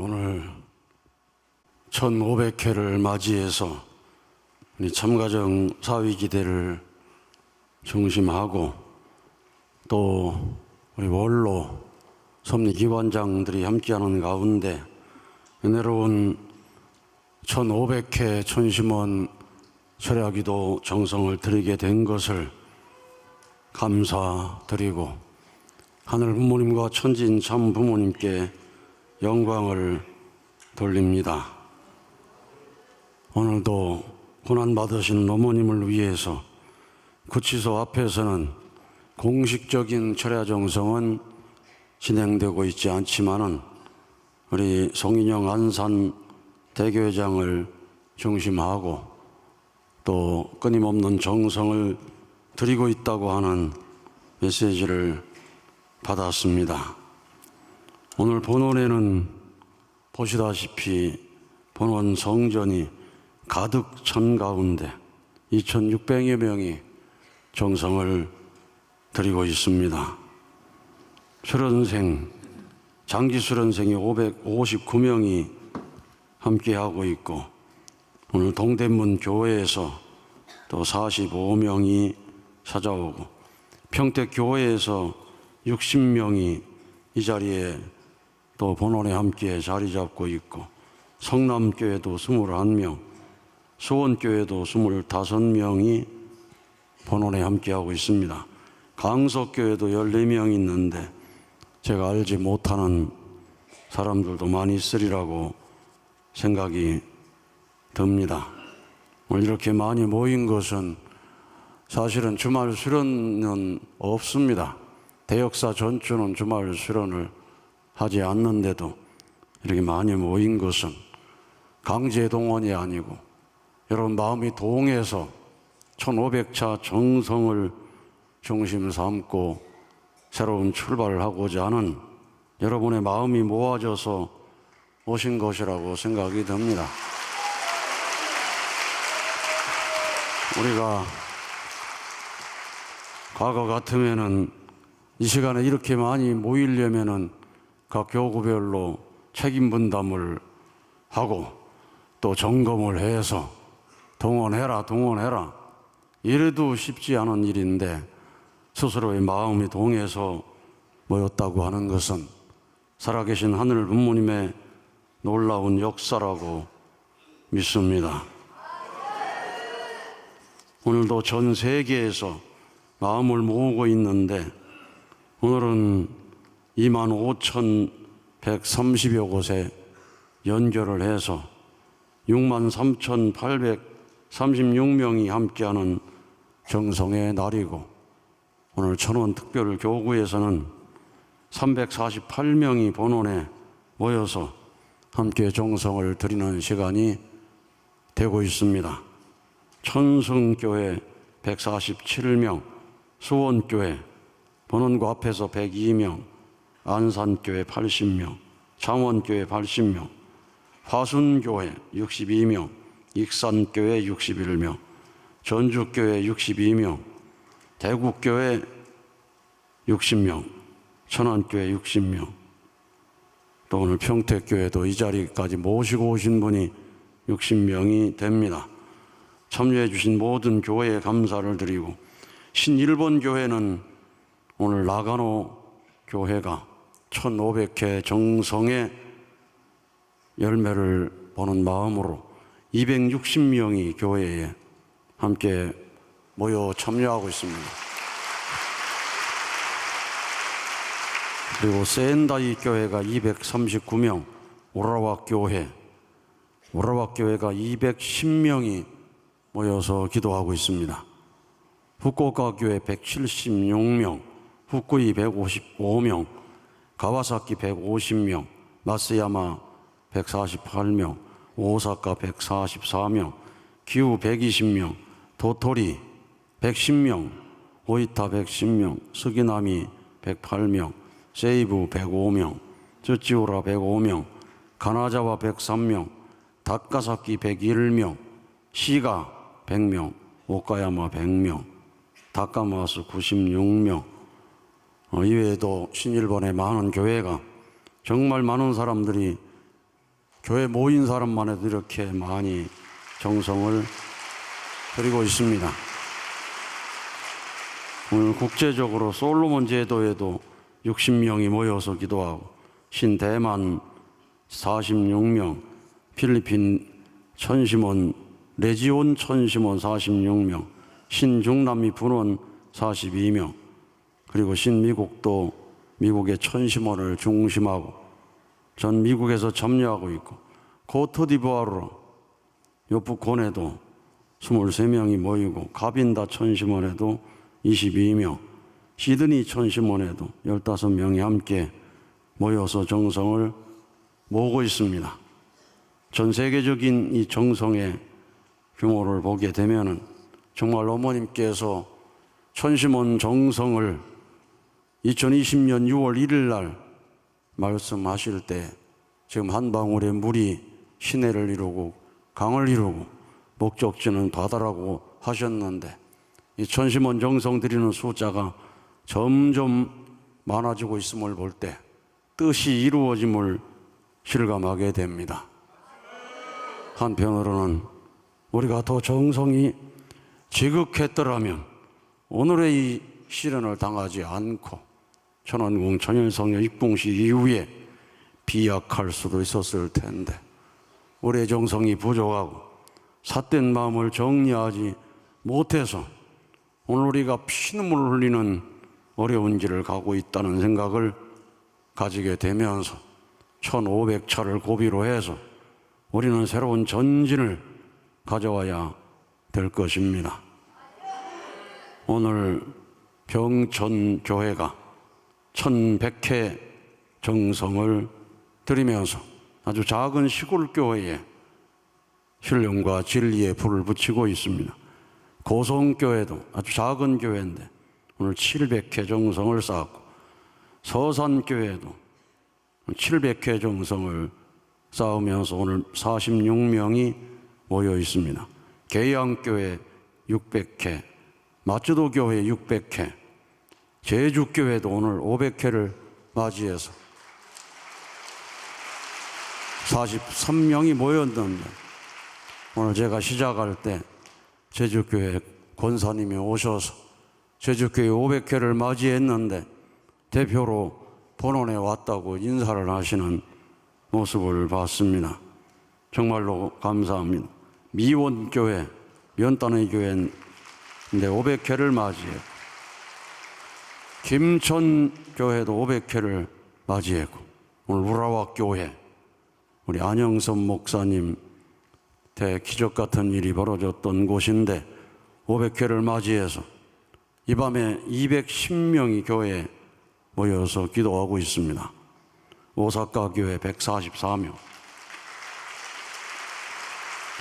오늘 1500회를 맞이해서 우리 참가정 사위기대를 중심하고 또 우리 원로 섭리기관장들이 함께하는 가운데 은혜로운 1500회 천심원 철야기도 정성을 드리게 된 것을 감사드리고 하늘 부모님과 천지인 참 부모님께 영광을 돌립니다. 오늘도 고난받으시는 어머님을 위해서 구치소 앞에서는 공식적인 철야 정성은 진행되고 있지 않지만은 우리 송인영 안산 대교회장을 중심하고 또 끊임없는 정성을 드리고 있다고 하는 메시지를 받았습니다. 오늘 본원에는 보시다시피 본원 성전이 가득 찬 가운데 2600여 명이 정성을 드리고 있습니다. 수련생, 장기 수련생이 559명이 함께하고 있고 오늘 동대문 교회에서 또 45명이 찾아오고 평택 교회에서 60명이 이 자리에 또 본원에 함께 자리 잡고 있고 성남교회도 21명, 수원교회도 25명이 본원에 함께하고 있습니다. 강석교회도 14명 있는데 제가 알지 못하는 사람들도 많이 있으리라고 생각이 듭니다. 오늘 이렇게 많이 모인 것은 사실은 주말 수련은 없습니다. 대역사 전주는 주말 수련을 하지 않는데도 이렇게 많이 모인 것은 강제 동원이 아니고 여러분 마음이 동해서 1500차 정성을 중심 삼고 새로운 출발을 하고자 하는 여러분의 마음이 모아져서 오신 것이라고 생각이 듭니다. 우리가 과거 같으면은 이 시간에 이렇게 많이 모이려면은 각 교구별로 책임 분담을 하고 또 점검을 해서 동원해라 이래도 쉽지 않은 일인데 스스로의 마음이 동해서 모였다고 하는 것은 살아계신 하늘 부모님의 놀라운 역사라고 믿습니다. 오늘도 전 세계에서 마음을 모으고 있는데 오늘은 25,130여 곳에 연결을 해서 63,836명이 함께하는 정성의 날이고 오늘 천원특별교구에서는 348명이 본원에 모여서 함께 정성을 드리는 시간이 되고 있습니다. 천승교회 147명, 수원교회 본원구 앞에서 102명, 안산교회 80명, 창원교회 80명, 화순교회 62명, 익산교회 61명, 전주교회 62명, 대구교회 60명, 천안교회 60명, 또 오늘 평택교회도 이 자리까지 모시고 오신 분이 60명이 됩니다. 참여해 주신 모든 교회에 감사를 드리고 신일본 교회는 오늘 나가노 교회가 1500회 정성의 열매를 보는 마음으로 260명이 교회에 함께 모여 참여하고 있습니다. 그리고 센다이 교회가 239명, 오라와 교회가 210명이 모여서 기도하고 있습니다. 후쿠오카 교회 176명, 후쿠이 155명, 가와사키 150명, 마스야마 148명, 오사카 144명, 기우 120명, 도토리 110명, 오이타 110명, 스기나미 108명, 세이부 105명, 쯔찌우라 105명, 가나자와 103명, 다카사키 101명, 시가 100명, 오카야마 100명, 다카마스 96명, 이외에도 신일본의 많은 교회가 정말 많은 사람들이 교회 모인 사람만 해도 이렇게 많이 정성을 드리고 있습니다. 오늘 국제적으로 솔로몬 제도에도 60명이 모여서 기도하고, 신대만 46명, 필리핀 천심원 레지온 천심원 46명, 신중남미 분원 42명, 그리고 신미국도 미국의 천심원을 중심하고 전 미국에서 참여하고 있고, 코트디부아르 요프콘에도 23명이 모이고, 가빈다 천심원에도 22명, 시드니 천심원에도 15명이 함께 모여서 정성을 모으고 있습니다. 전 세계적인 이 정성의 규모를 보게 되면은 정말 어머님께서 천심원 정성을 2020년 6월 1일 날 말씀하실 때 지금 한 방울의 물이 시내를 이루고 강을 이루고 목적지는 바다라고 하셨는데, 이 천심원 정성 드리는 숫자가 점점 많아지고 있음을 볼 때 뜻이 이루어짐을 실감하게 됩니다. 한편으로는 우리가 더 정성이 지극했더라면 오늘의 이 시련을 당하지 않고 천안궁 천일성녀 입궁식 이후에 비약할 수도 있었을 텐데, 우리의 정성이 부족하고 삿된 마음을 정리하지 못해서 오늘 우리가 피눈물을 흘리는 어려운 길을 가고 있다는 생각을 가지게 되면서 1500차를 고비로 해서 우리는 새로운 전진을 가져와야 될 것입니다. 오늘 병천교회가 1100회 정성을 드리면서 아주 작은 시골교회에 신령과 진리의 불을 붙이고 있습니다. 고성교회도 아주 작은 교회인데 오늘 700회 정성을 쌓았고, 서산교회도 700회 정성을 쌓으면서 오늘 46명이 모여 있습니다. 계양교회 600회, 마쯔도교회 600회, 제주교회도 오늘 500회를 맞이해서 43명이 모였는데, 오늘 제가 시작할 때 제주교회 권사님이 오셔서 제주교회 500회를 맞이했는데 대표로 본원에 왔다고 인사를 하시는 모습을 봤습니다. 정말로 감사합니다. 미원교회, 면단의 교회인데 500회를 맞이했고, 김천교회도 500회를 맞이했고, 오늘 우라와교회 우리 안영선 목사님 대기적 같은 일이 벌어졌던 곳인데 500회를 맞이해서 이 밤에 210명이 교회에 모여서 기도하고 있습니다. 오사카 교회 144명,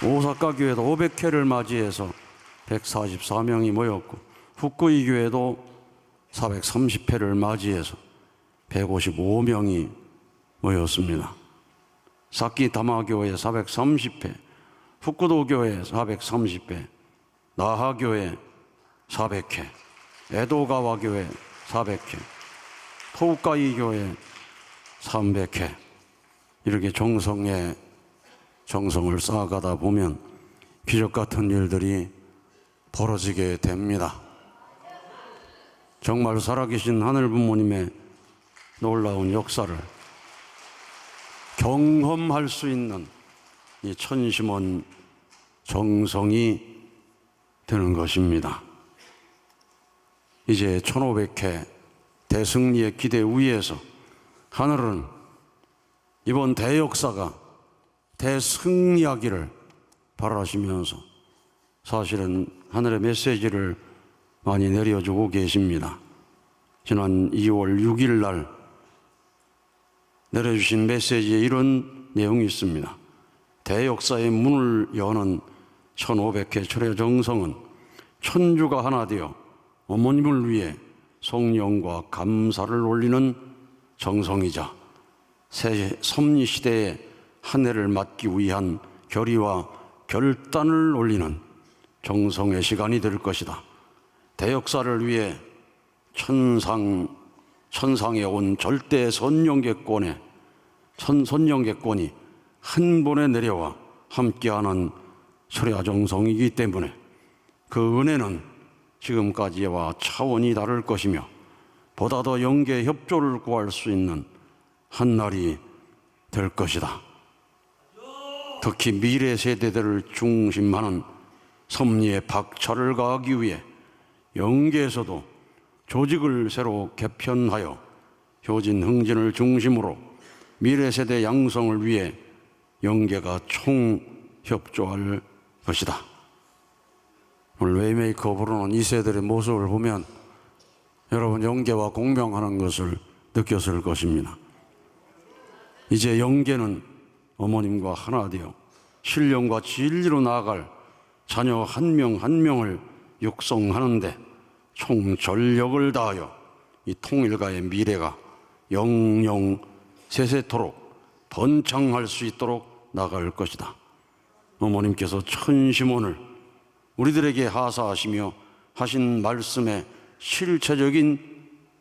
오사카 교회도 500회를 맞이해서 144명이 모였고, 후쿠이 교회도 430회를 맞이해서 155명이 모였습니다. 사키타마 교회 430회, 후쿠도 교회 430회, 나하 교회 400회, 에도가와 교회 400회, 토우카이 교회 300회, 이렇게 정성을 쌓아가다 보면 기적 같은 일들이 벌어지게 됩니다. 정말 살아계신 하늘 부모님의 놀라운 역사를 경험할 수 있는 이 천심원 정성이 되는 것입니다. 이제 1500회 대승리의 기대 위에서 하늘은 이번 대역사가 대승리하기를 바라시면서 사실은 하늘의 메시지를 많이 내려주고 계십니다. 지난 2월 6일 날 내려주신 메시지에 이런 내용이 있습니다. 대역사의 문을 여는 1500회 철의 정성은 천주가 하나 되어 어머님을 위해 성령과 감사를 올리는 정성이자 새 섭리시대의 한 해를 맞기 위한 결의와 결단을 올리는 정성의 시간이 될 것이다. 대역사를 위해 천상에 온 절대 선령객권이 한 번에 내려와 함께하는 철야정성이기 때문에 그 은혜는 지금까지와 차원이 다를 것이며 보다 더 영계 협조를 구할 수 있는 한 날이 될 것이다. 특히 미래 세대들을 중심하는 섭리의 박차를 가하기 위해 영계에서도 조직을 새로 개편하여 효진 흥진을 중심으로 미래 세대 양성을 위해 영계가 총협조할 것이다. 오늘 웨이메이커업으로는 이 세대의 모습을 보면 여러분 영계와 공명하는 것을 느꼈을 것입니다. 이제 영계는 어머님과 하나 되어 신령과 진리로 나아갈 자녀 한 명 한 명을 육성하는데 총전력을 다하여 이 통일가의 미래가 영영 세세토록 번창할 수 있도록 나갈 것이다. 어머님께서 천심원을 우리들에게 하사하시며 하신 말씀의 실체적인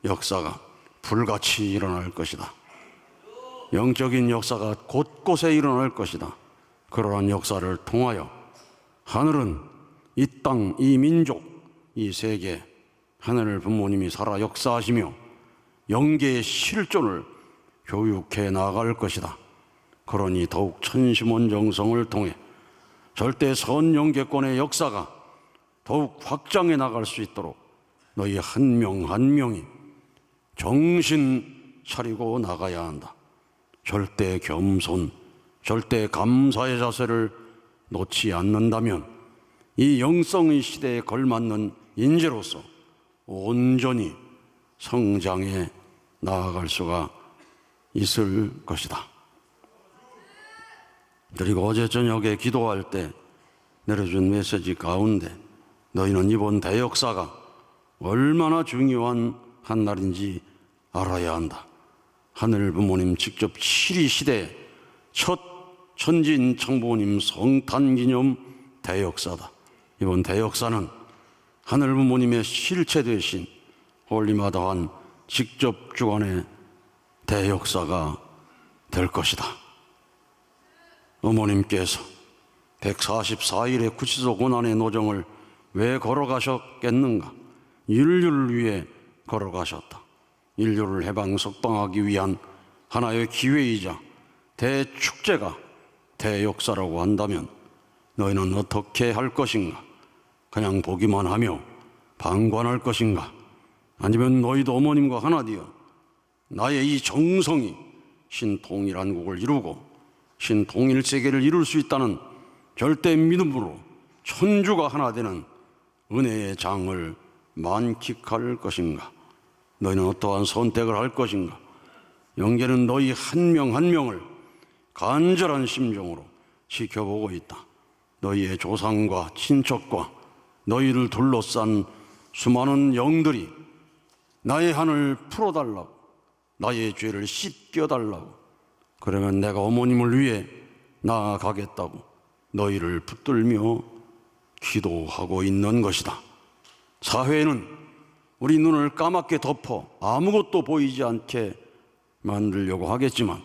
역사가 불같이 일어날 것이다. 영적인 역사가 곳곳에 일어날 것이다. 그러한 역사를 통하여 하늘은 이 땅, 이 민족, 이 세계, 하늘 부모님이 살아 역사하시며 영계의 실존을 교육해 나갈 것이다. 그러니 더욱 천심원 정성을 통해 절대 선영계권의 역사가 더욱 확장해 나갈 수 있도록 너희 한 명 한 명이 정신 차리고 나가야 한다. 절대 겸손, 절대 감사의 자세를 놓지 않는다면 이 영성의 시대에 걸맞는 인재로서 온전히 성장해 나아갈 수가 있을 것이다. 그리고 어제 저녁에 기도할 때 내려준 메시지 가운데 너희는 이번 대역사가 얼마나 중요한 한 날인지 알아야 한다. 하늘 부모님 직접 7.2 시대에 첫 천진 창부모님 성탄기념 대역사다. 이번 대역사는 하늘 부모님의 실체 되신 홀리마다한 직접 주관의 대역사가 될 것이다. 어머님께서 144일의 구치소 고난의 노정을 왜 걸어가셨겠는가? 인류를 위해 걸어가셨다. 인류를 해방 석방하기 위한 하나의 기회이자 대축제가 대역사라고 한다면 너희는 어떻게 할 것인가? 그냥 보기만 하며 방관할 것인가? 아니면 너희도 어머님과 하나 되어 나의 이 정성이 신통일한국을 이루고 신통일세계를 이룰 수 있다는 절대 믿음으로 천주가 하나 되는 은혜의 장을 만끽할 것인가? 너희는 어떠한 선택을 할 것인가? 영계는 너희 한 명 한 명을 간절한 심정으로 지켜보고 있다. 너희의 조상과 친척과 너희를 둘러싼 수많은 영들이 나의 한을 풀어달라고, 나의 죄를 씻겨달라고, 그러면 내가 어머님을 위해 나아가겠다고 너희를 붙들며 기도하고 있는 것이다. 사회는 우리 눈을 까맣게 덮어 아무것도 보이지 않게 만들려고 하겠지만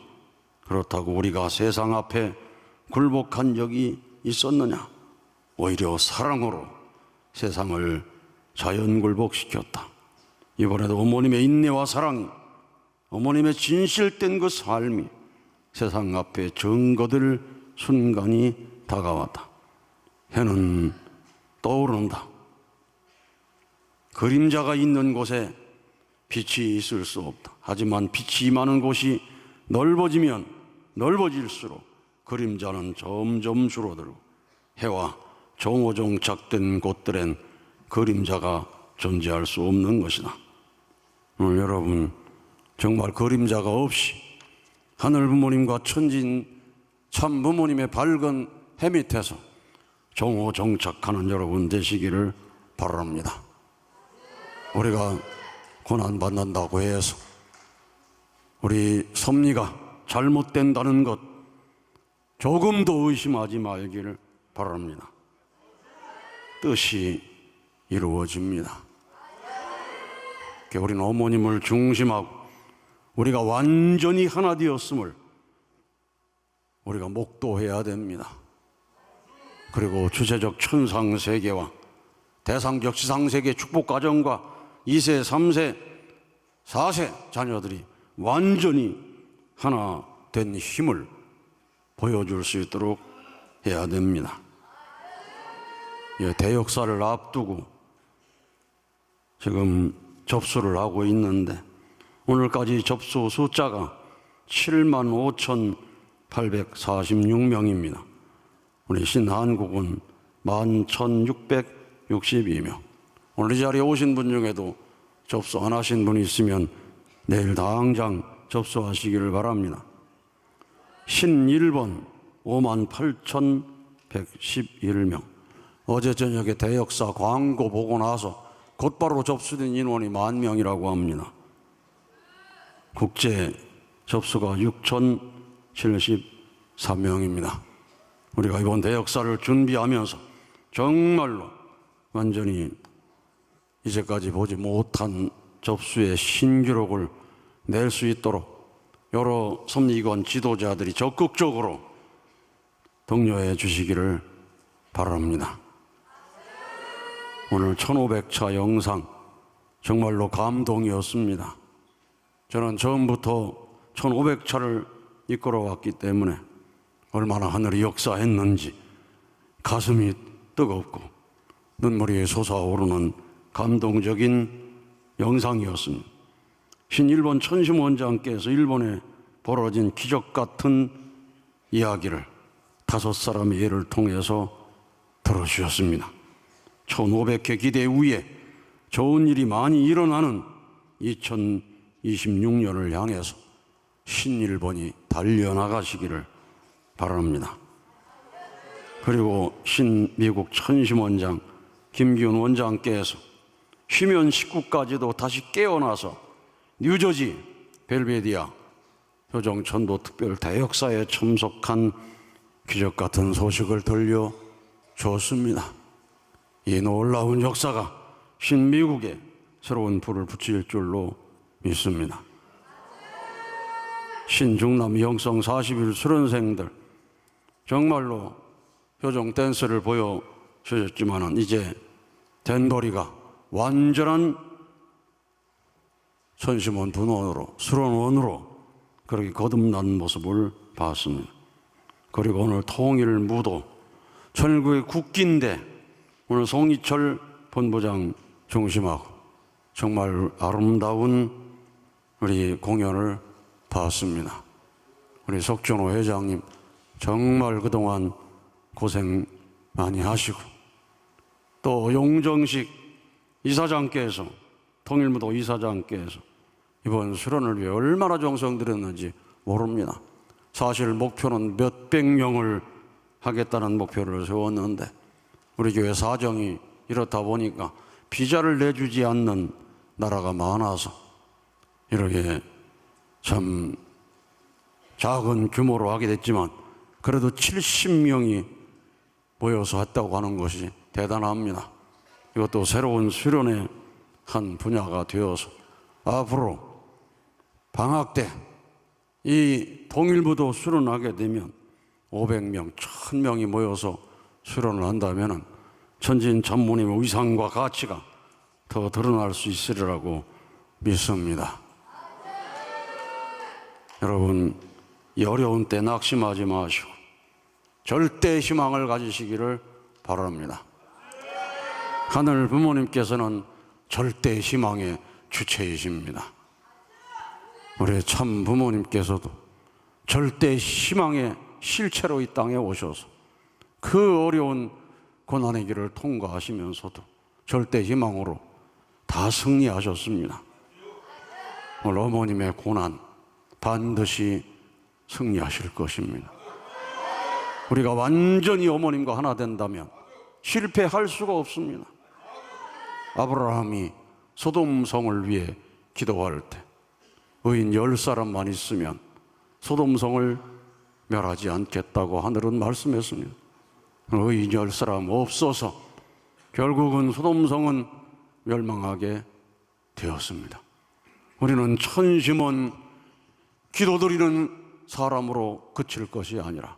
그렇다고 우리가 세상 앞에 굴복한 적이 있었느냐? 오히려 사랑으로 세상을 자연굴복시켰다. 이번에도 어머님의 인내와 사랑이, 어머님의 진실된 그 삶이 세상 앞에 증거될 순간이 다가왔다. 해는 떠오른다. 그림자가 있는 곳에 빛이 있을 수 없다. 하지만 빛이 임하는 곳이 넓어지면 넓어질수록 그림자는 점점 줄어들고 해와 정오정착된 곳들엔 그림자가 존재할 수 없는 것이다. 오늘 여러분 정말 그림자가 없이 하늘 부모님과 천진 참 부모님의 밝은 해 밑에서 정오정착하는 여러분 되시기를 바랍니다. 우리가 고난받는다고 해서 우리 섭리가 잘못된다는 것 조금도 의심하지 말기를 바랍니다. 뜻이 이루어집니다. 우리는 어머님을 중심하고 우리가 완전히 하나 되었음을 우리가 목도해야 됩니다. 그리고 주체적 천상세계와 대상적 지상세계 축복가정과 2세, 3세, 4세 자녀들이 완전히 하나 된 힘을 보여줄 수 있도록 해야 됩니다. 대역사를 앞두고 지금 접수를 하고 있는데 오늘까지 접수 숫자가 75,846명입니다. 우리 신한국은 11,662명. 오늘 이 자리에 오신 분 중에도 접수 안 하신 분이 있으면 내일 당장 접수하시기를 바랍니다. 신일본 58,111명. 어제 저녁에 대역사 광고 보고 나서 곧바로 접수된 인원이 10,000명이라고 합니다. 국제 접수가 6,073명입니다. 우리가 이번 대역사를 준비하면서 정말로 완전히 이제까지 보지 못한 접수의 신기록을 낼 수 있도록 여러 섭리기관 지도자들이 적극적으로 독려해 주시기를 바랍니다. 오늘 1500차 영상 정말로 감동이었습니다. 저는 처음부터 1500차를 이끌어왔기 때문에 얼마나 하늘이 역사했는지 가슴이 뜨겁고 눈물이 솟아오르는 감동적인 영상이었습니다. 신일본 천심원장께서 일본에 벌어진 기적 같은 이야기를 5사람의 예를 통해서 들어주셨습니다. 1500회 기대 후에 좋은 일이 많이 일어나는 2026년을 향해서 신일본이 달려나가시기를 바랍니다. 그리고 신미국 천심원장 김기훈 원장께서 쉬면 식구까지도 다시 깨어나서 뉴저지 벨베디아 효정천도 특별 대역사에 참석한 기적 같은 소식을 들려주었습니다. 이 놀라운 역사가 신미국에 새로운 불을 붙일 줄로 믿습니다. 신중남 영성 40일 수련생들 정말로 효정 댄스를 보여주셨지만 이제 된벌이가 완전한 천심원 분원으로 수련원으로 그렇게 거듭난 모습을 봤습니다. 그리고 오늘 통일무도 천일국의 국기인데 오늘 송이철 본부장 중심하고 정말 아름다운 우리 공연을 봤습니다. 우리 석준호 회장님 정말 그동안 고생 많이 하시고 또 용정식 이사장께서 통일무도 이사장께서 이번 수련을 위해 얼마나 정성 들였는지 모릅니다. 사실 목표는 몇백 명을 하겠다는 목표를 세웠는데 우리 교회 사정이 이렇다 보니까 비자를 내주지 않는 나라가 많아서 이렇게 참 작은 규모로 하게 됐지만 그래도 70명이 모여서 했다고 하는 것이 대단합니다. 이것도 새로운 수련의 한 분야가 되어서 앞으로 방학 때 이 통일무도 수련하게 되면 500명, 1000명이 모여서 수련을 한다면 천진 전무님의 위상과 가치가 더 드러날 수 있으리라고 믿습니다. 여러분, 이 어려운 때 낙심하지 마시고 절대 희망을 가지시기를 바랍니다. 하늘 부모님께서는 절대 희망의 주체이십니다. 우리 참 부모님께서도 절대 희망의 실체로 이 땅에 오셔서 그 어려운 고난의 길을 통과하시면서도 절대 희망으로 다 승리하셨습니다. 오늘 어머님의 고난 반드시 승리하실 것입니다. 우리가 완전히 어머님과 하나 된다면 실패할 수가 없습니다. 아브라함이 소돔성을 위해 기도할 때 의인 10사람만 있으면 소돔성을 멸하지 않겠다고 하늘은 말씀했습니다. 의인 10사람 없어서 결국은 소돔성은 멸망하게 되었습니다. 우리는 천심원 기도드리는 사람으로 그칠 것이 아니라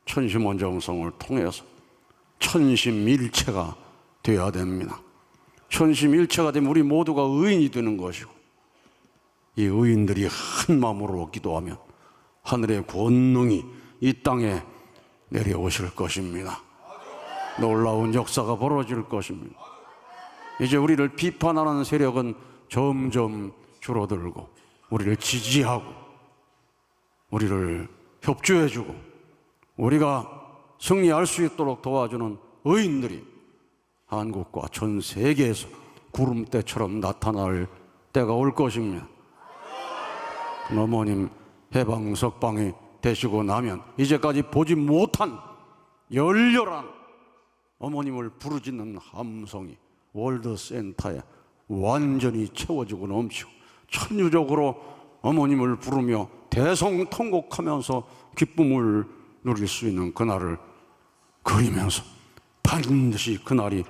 천심원정성을 통해서 천심일체가 되어야 됩니다. 천심일체가 되면 우리 모두가 의인이 되는 것이고, 이 의인들이 한 마음으로 기도하면 하늘의 권능이 이 땅에 내려오실 것입니다. 놀라운 역사가 벌어질 것입니다. 이제 우리를 비판하는 세력은 점점 줄어들고, 우리를 지지하고 우리를 협조해주고 우리가 승리할 수 있도록 도와주는 의인들이 한국과 전 세계에서 구름대처럼 나타날 때가 올 것입니다. 어머님 해방석방이 되시고 나면 이제까지 보지 못한 열렬한 어머님을 부르짖는 함성이 월드센터에 완전히 채워지고 넘치고, 천유적으로 어머님을 부르며 대성통곡하면서 기쁨을 누릴 수 있는 그날을 그리면서 반드시 그날이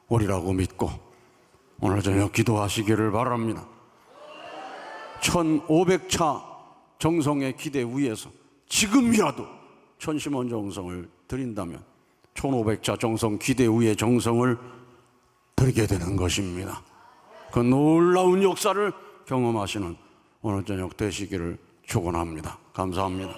오리라고 믿고 오늘 저녁 기도하시기를 바랍니다. 1500차 정성의 기대 위에서 지금이라도 천심원 정성을 드린다면 1500차 정성 기대 위의 정성을 드리게 되는 것입니다. 그 놀라운 역사를 경험하시는 오늘 저녁 되시기를 축원합니다. 감사합니다.